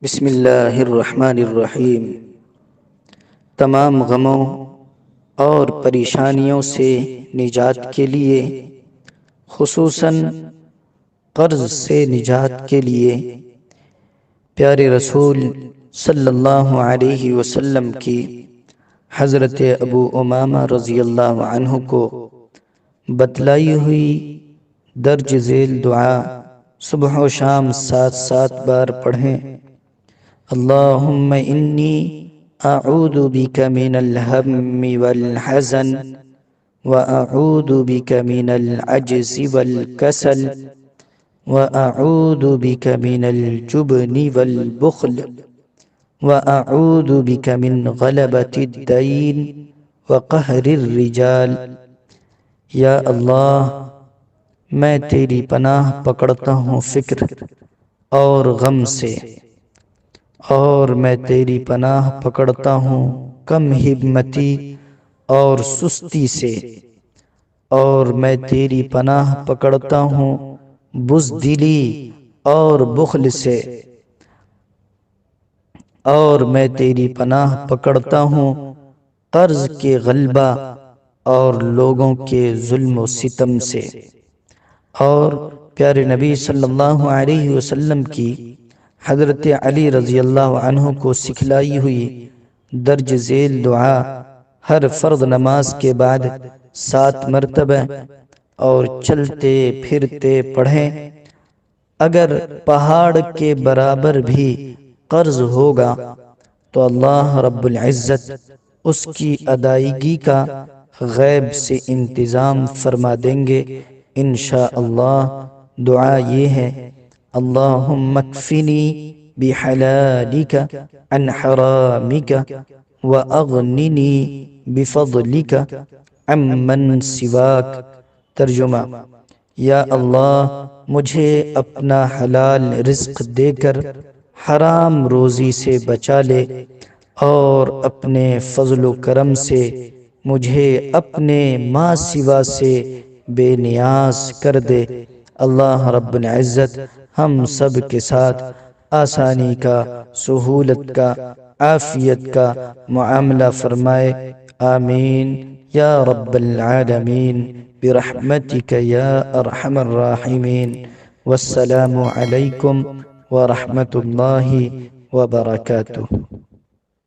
بسم اللہ الرحمن الرحیم۔ تمام غموں اور پریشانیوں سے نجات کے لیے، خصوصاً قرض سے نجات کے لیے، پیارے رسول صلی اللہ علیہ وسلم کی حضرت ابو امامہ رضی اللہ عنہ کو بتلائی ہوئی درج ذیل دعا صبح و شام 7 بار پڑھیں۔ اللہم انی اعوذ بک من الہم والحزن واعوذ بک من العجز والکسل واعوذ بک من الجبن والبخل واعوذ بک من غلبۃ الدین وقہر الرجال۔ یا اللہ، میں تیری پناہ پکڑتا ہوں فکر اور غم سے، اور میں تیری پناہ پکڑتا ہوں کم ہمتی اور سستی سے، اور میں تیری پناہ پکڑتا ہوں بزدلی اور بخل سے، اور میں تیری پناہ پکڑتا ہوں قرض کے غلبہ اور لوگوں کے ظلم و ستم سے۔ اور پیارے نبی صلی اللہ علیہ وسلم کی حضرت علی رضی اللہ عنہ کو سکھلائی ہوئی درج ذیل دعا ہر فرض نماز کے بعد 7 مرتبہ اور چلتے پھرتے پڑھیں۔ اگر پہاڑ کے برابر بھی قرض ہوگا تو اللہ رب العزت اس کی ادائیگی کا غیب سے انتظام فرما دیں گے انشاءاللہ۔ دعا یہ ہے: اللہم اکفنی بحلالک عن حرامک واغننی بفضلک عمن سواک۔ ترجمہ: یا اللہ، مجھے اپنا حلال رزق دے کر حرام روزی سے بچا لے، اور اپنے فضل و کرم سے مجھے اپنے ما سوا سے بے نیاز کر دے۔ اللہ رب العزت ہم سب کے ساتھ آسانی کا، سہولت کا، عافیت کا معاملہ فرمائے، آمین یا رب العالمین برحمتک یا ارحم الراحمین۔ والسلام علیکم ورحمۃ اللہ وبرکاتہ۔